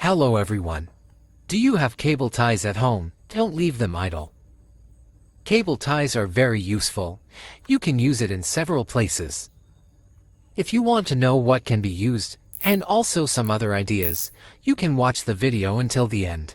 Hello everyone. Do you have cable ties at home? Don't leave them idle. Cable ties are very useful. You can use it in several places. If you want to know what can be used, and also some other ideas, you can watch the video until the end.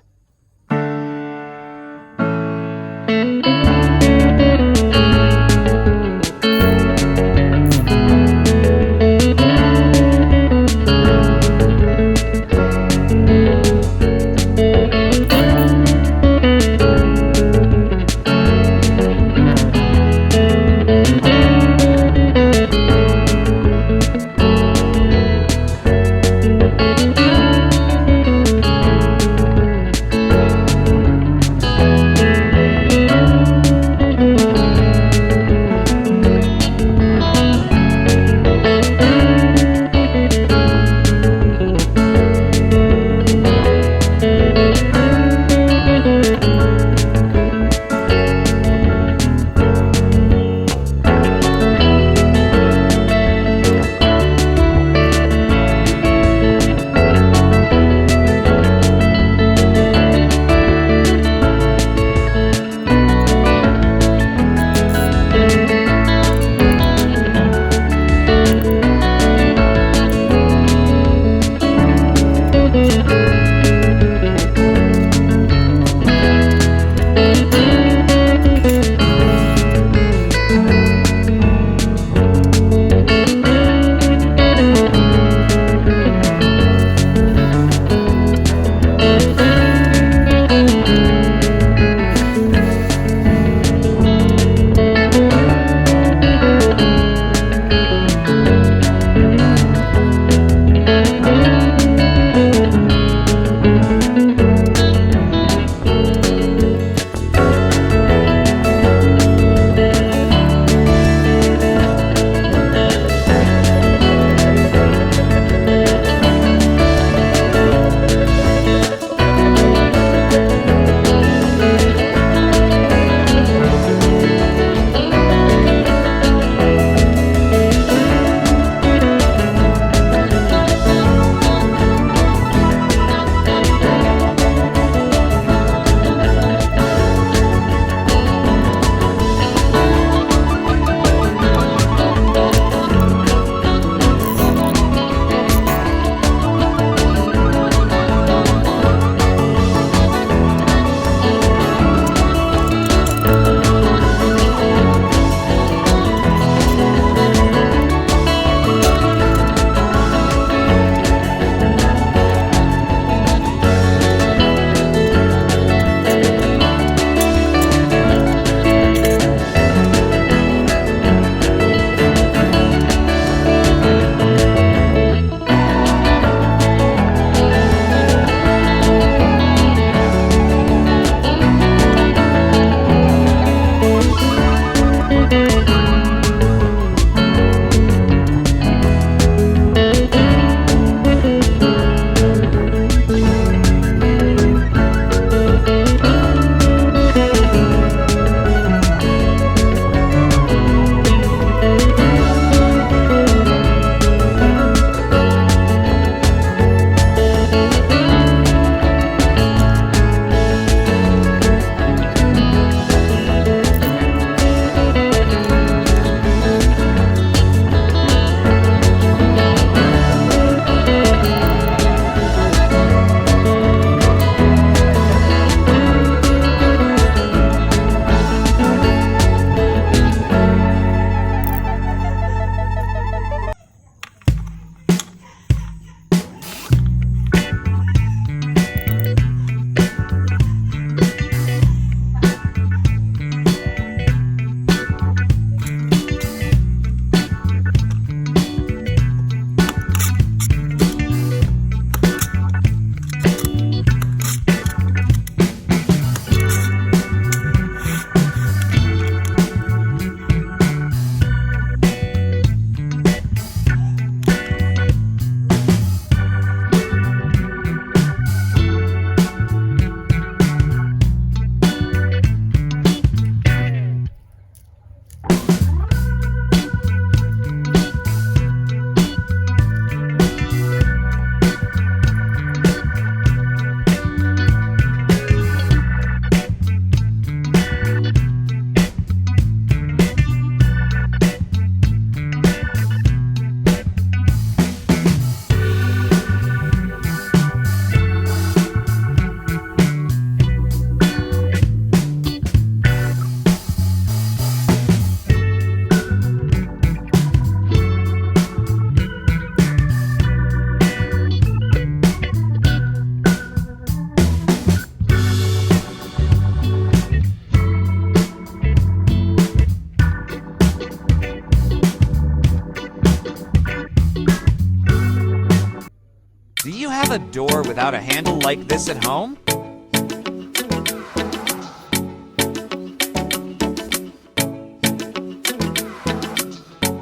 a door without a handle like this at home?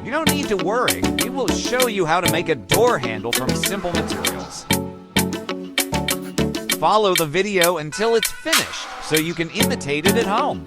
You don't need to worry. We will show you how to make a door handle from simple materials. Follow the video until it's finished so you can imitate it at home.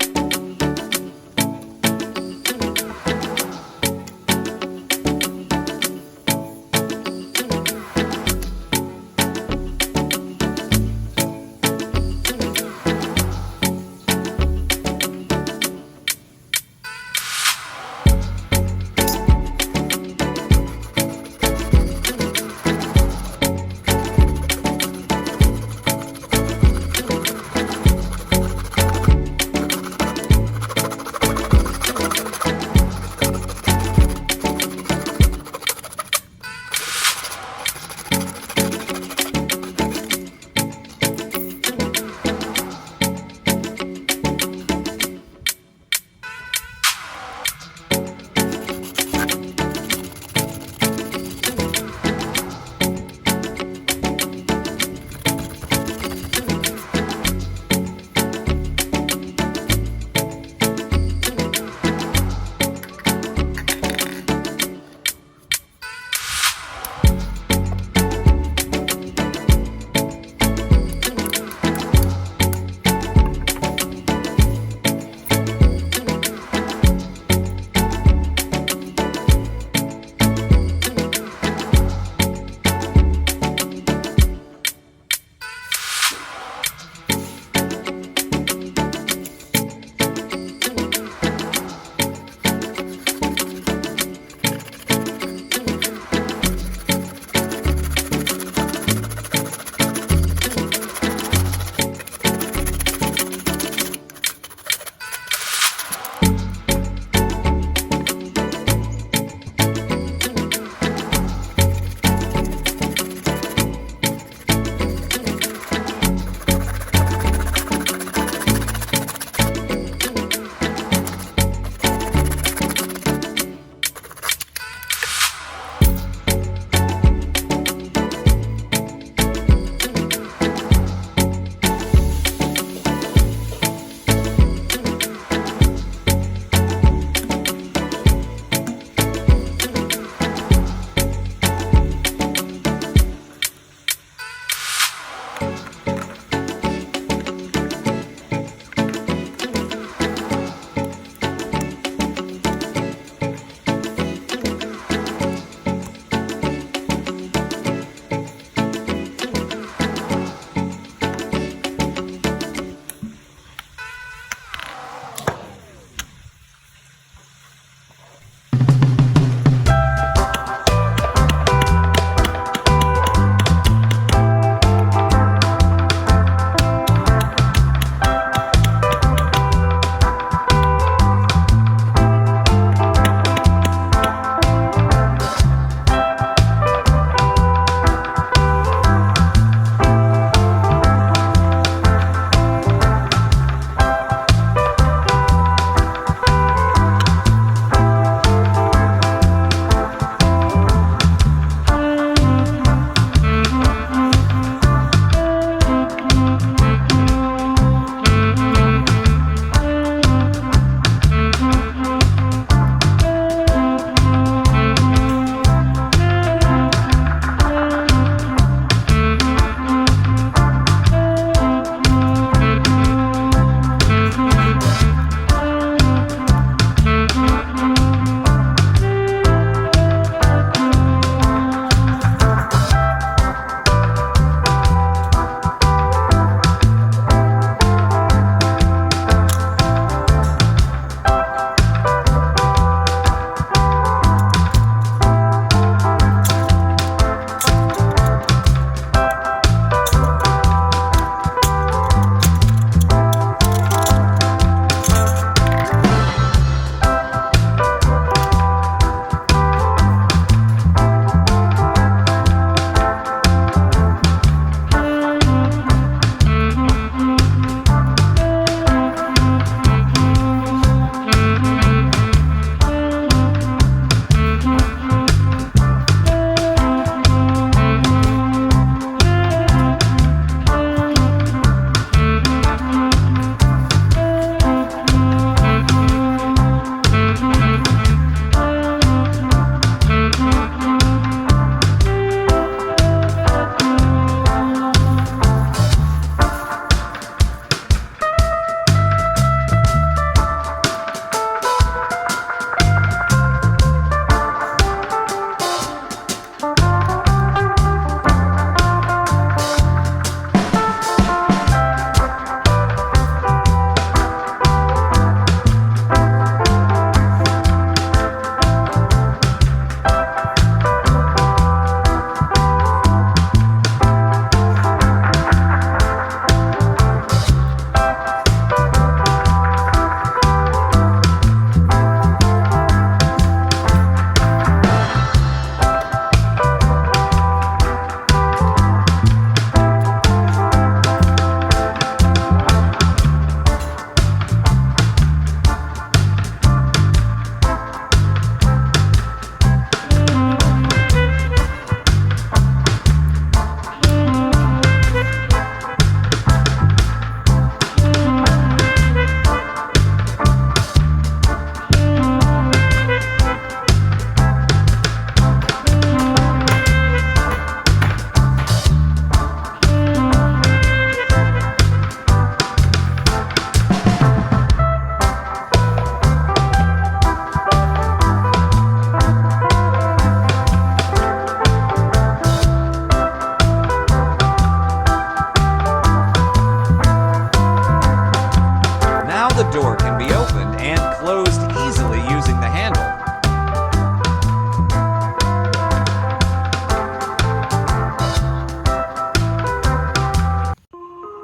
door can be opened and closed easily using the handle.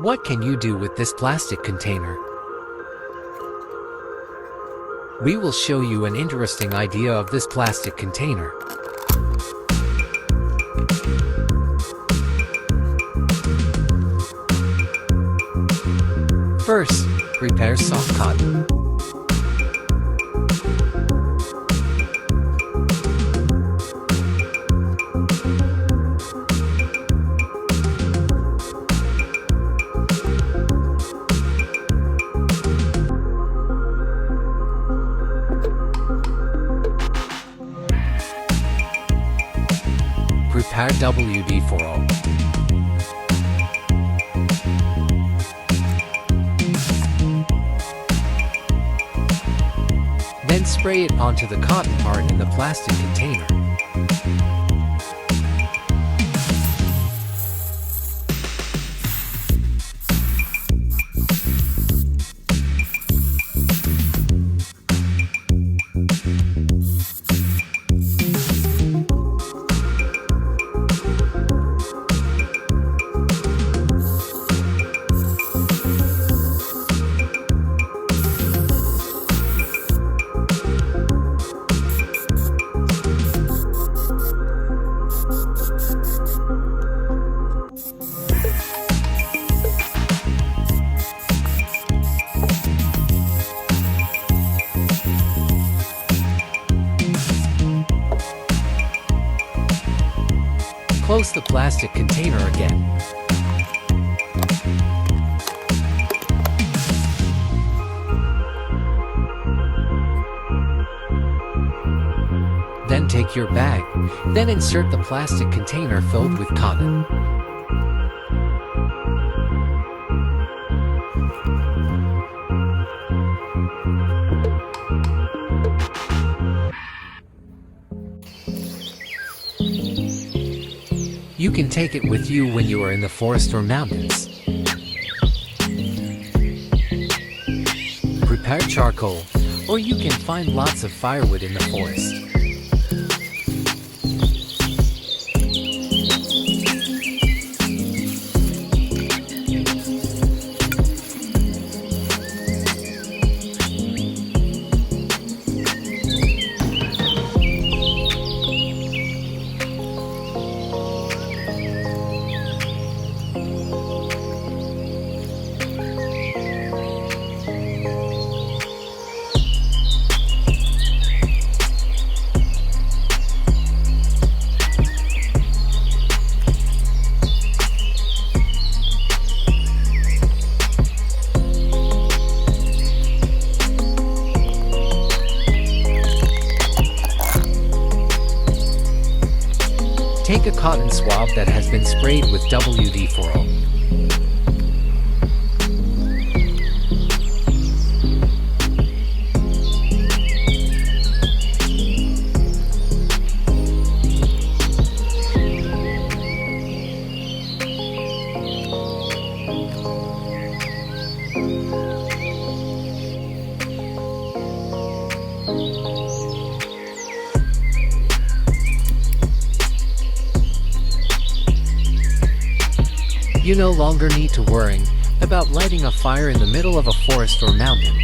What can you do with this plastic container? We will show you an interesting idea of this plastic container. First, prepare soft cotton. Prepare WD-40. Then spray it onto the cotton part in the plastic container. Close the plastic container again. Then take your bag, then insert the plastic container filled with cotton. You can take it with you when you are in the forest or mountains. Prepare charcoal, or you can find lots of firewood in the forest. Take a cotton swab that has been sprayed with WD-40. You no longer need to worry about lighting a fire in the middle of a forest or mountain.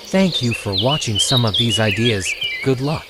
Thank you for watching some of these ideas. Good luck.